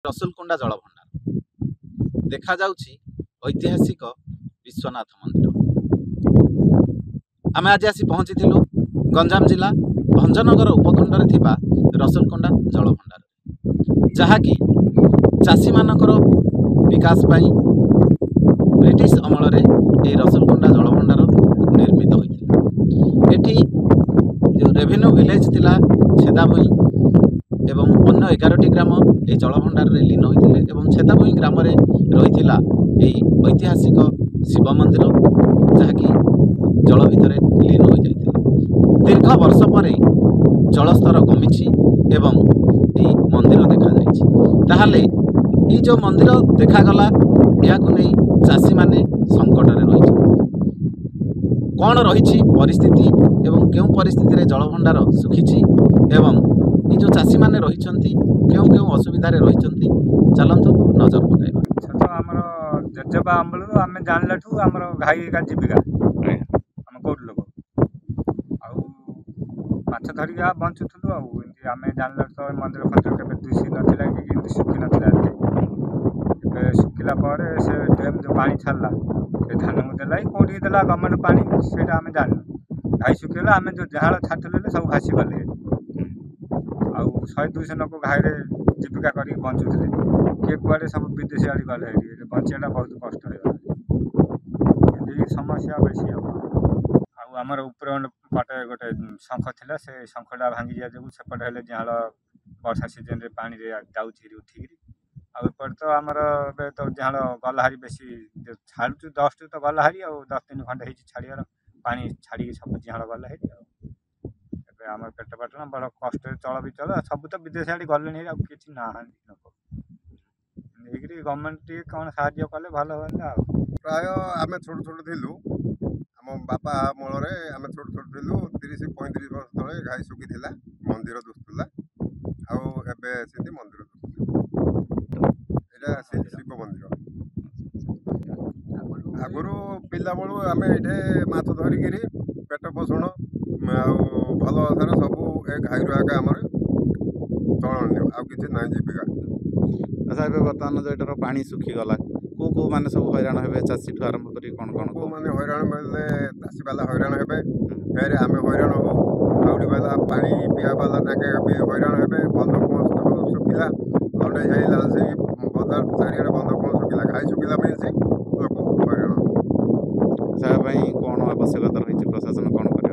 रसुलकुंडा जलभंडार देखा जाउछि ऐतिहासिक विश्वनाथ मंदिर। आमे आज आसी पहुंची गंजाम जिला भंजनगर उपखंड थिबा रसुलकुंडा जलभंडार, जहाँकि चाषी मानकर विकास पाई ब्रिटिश अमल में रसुलकुंडा जलभंडार निर्मित होता। एठी जो रेवेन्यू विलेज थिला छेदाभई एवं अन्य 11टी ग्राम ये जलभंडार रे लीन होते एवं छेदाभई ग्राम रे रही ऐतिहासिक शिव मंदिर, जहाँकि जल भितर लीन हो जाता। दीर्घ वर्ष पर जलस्तर कमी एवं ये मंदिर देखा जाए। ये जो मंदिर देखागला या चाषी माने संकट में रही कौन रही परिस्थिति एवं क्यों परिस्थिति रे जलभंडार सुखी एवं ये जो चाषी माने रही क्यों क्यों असुविधा रही चलतु नजर पकाइबा। तो आमर जेजेबा अमल आम जानलाठू आमर घाई का जीविका आम कौट लोक आछ धरिक बंचुलु आम जानला तो मंदिर फंदिर के दुशी नाला कि सुखी नाला सुखिला से डैम जो पानी छाड़ा से धान को देला कौटी देला गवर्नमेंट पानी से आम जानू घाई सुखिला आम जो जहाँ छाटले सब भासी गले आ 100-200 लोक घाई जीविका कर बंचुले किए कुआड़े सब विदेशी आड़ी गले बचाटा बहुत कष्ट समस्या बेसी हम आमर उपर पटे गोटे शंख थिला से शंखटा भांगी जा जो सेपटे हेले जहाँ वर्षा सीजन पानी जाऊँगी उठिक आपर तो आमर तो जहाँ गलाहारी बेसी छाड़ू 10 तो गलाहारी आ 10 दिन खंडे छाड़ियार पानी छाड़ी सब जहाँ गलाहारी आम पेट पाटना बड़ कष्ट चल भी चल सब तो विदेश आड़ी गले कि ना लोक गवर्नमेंट कौन साहाय्य कले भल हाँ। प्राय आम छोट छोट थिलु आम बापा मल आम छोट छोट थिलु 30-35 वर्ष तले घाई सुखी थिला मंदिर दुस्तुला आबे से मंदिर दुस्तुला शिव मंदिर आगुरी पिला बलू आम ये माछ धरिकी पेट पोषण भल अधार सब ए घाई आगे आम चलन आ कि ना जीविका। अच्छा ए बर्तमान जो एटार पानी सुखीगला को मैंने सब हैरान हे चाषी ठू आरंभ कर कौन मैंने हैरान बोले चाषी बाला हैरान हे फेर आम हैरान हो आउड़ी बाला पानी पिया बाला ताके भी हैरान हे बंध सुखिला लंडे जाई लाल से बजार चारिड़े बंध सुखिला घाई सुखिला मिलसी लोक हैरान। कौन आवश्यकता रही प्रशासन कौन कर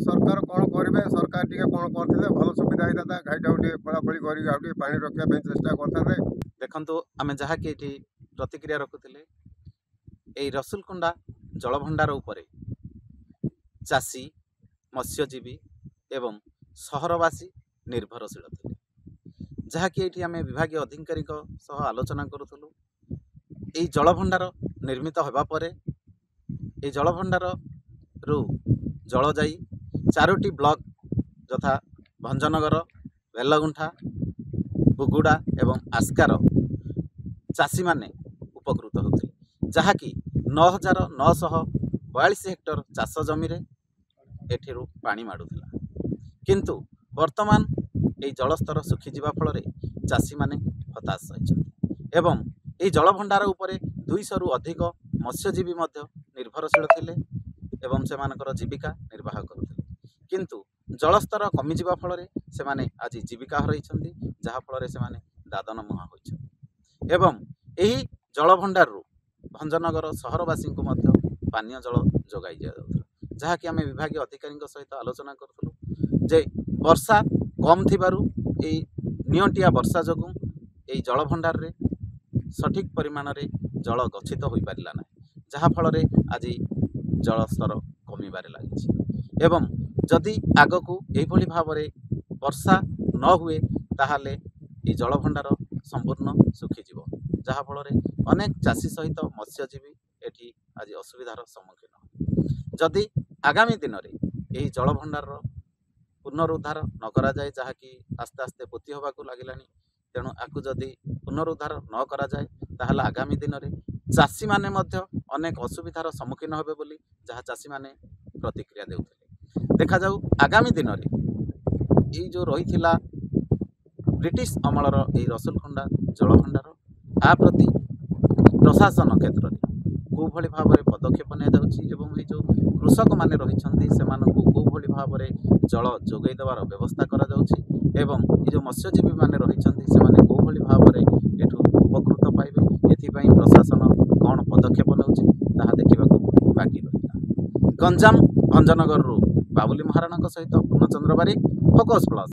सरकार कौन करेंगे सरकार टी कौन करते भल सुविधा होता घाईटा खोलाखोली कर पानी रखा चेष्टा करते। देखु आम जहाँकि ये प्रतिक्रिया रखुले यही रसुलकुंडा जलभंडार उपरे चाषी मत्स्यजीवी एवं सहरवासी निर्भरशील थे, जहाँकि ये आम विभाग अधिकारी आलोचना करूँ। यही जलभंडार निर्मित होगा पर ये जलभंडार रु जल जाई 4टी ब्लॉक यथा भंजनगर, बेलगुंठा, बुगुड़ा एवं आस्कार चाषी माने उपकृत होते, जहाँकि 9,942 हेक्टर चाष जमी एठिरु पानी माडुला। किंतु वर्तमान ये जलस्तर सुखीजा फल चाषी माने हताश होइछन्ति एवं ये जलभंडार उपरे 200 रु अधिक मत्स्यजीवी निर्भरशील थिले एवं सेमानकर जीविका निर्वाह करुथिले। किंतु जलस्तर कमिजिबा फल से आज जीविका हरइछन्ति, जहा फल से दादन मुहा होइछन्ति एवं यही जलभंडार भंजनगर सहरवासी को पानीय जल जोगाई दिया, जहाँकि आम विभाग अधिकारी सहित आलोचना करूँ जे वर्षा कम थिबारु नियंटिया वर्षा जोगु यही जलभंडार रे सठिक परिमाण रे जल गच्छित हो पारिला ना, जहाँ फल आज जलस्तर कमिबारे लगी एवं जदि आगकू एभली भाव वर्षा न हुए ताहाले ये जलभंडार संपूर्ण सुखीजीव, जहाँ फल अनेक चाषी सहित मत्स्यजीवी एठी आज असुविधार सम्मुखीन। जदि आगामी दिन में यही जलभंडार पुनरुद्धार न करा जाए, जहाँकि आस्ते आस्ते पोती होबाकू लागिलानी, तेणु आकु जदि पुनरुद्धार न करा जाए ताहाले आगामी दिन में चाषी माने अनेक असुविधार सम्मुखीन होबे बोली जहाँ चाषी माने प्रतिक्रिया देउथिले। देखा जाऊ आगामी दिन में ये जो रही ब्रिटिश अमलर रसुलकुंडा ଜଳଭଣ୍ଡାର ଆ ପ୍ରତି ପ୍ରଶାସନ କ୍ଷେତ୍ରରେ କେଉଁଭଳି ଭାବରେ ପଦକ୍ଷେପ ନିଆଯାଉଛି ଏବଂ ଏଇ ଯେଉଁ କୃଷକମାନେ ରହିଛନ୍ତି ସେମାନଙ୍କୁ କେଉଁଭଳି ଭାବରେ ଜଳ ଯୋଗାଇ ଦେବାର ବ୍ୟବସ୍ଥା କରାଯାଉଛି ଏବଂ ଏ ଯେଉଁ ମତ୍ସ୍ୟଜୀବୀମାନେ ରହିଛନ୍ତି ସେମାନେ କେଉଁଭଳି ଭାବରେ ଏଠୁ ଉପକୃତ ପାଇବେ ଏଥିପାଇଁ ପ୍ରଶାସନ କ'ଣ ପଦକ୍ଷେପ ନେଉଛି ତାହା ଦେଖିବାକୁ ବାକି ରହିଲା। ଗଞ୍ଜାମ ଭଞ୍ଜନଗରରୁ ବାବୁଲି ମହାରଣାଙ୍କ ସହିତ ପୂର୍ଣ୍ଣଚନ୍ଦ୍ର ବାରିକ, ଫୋକସ୍ ପ୍ଲସ୍।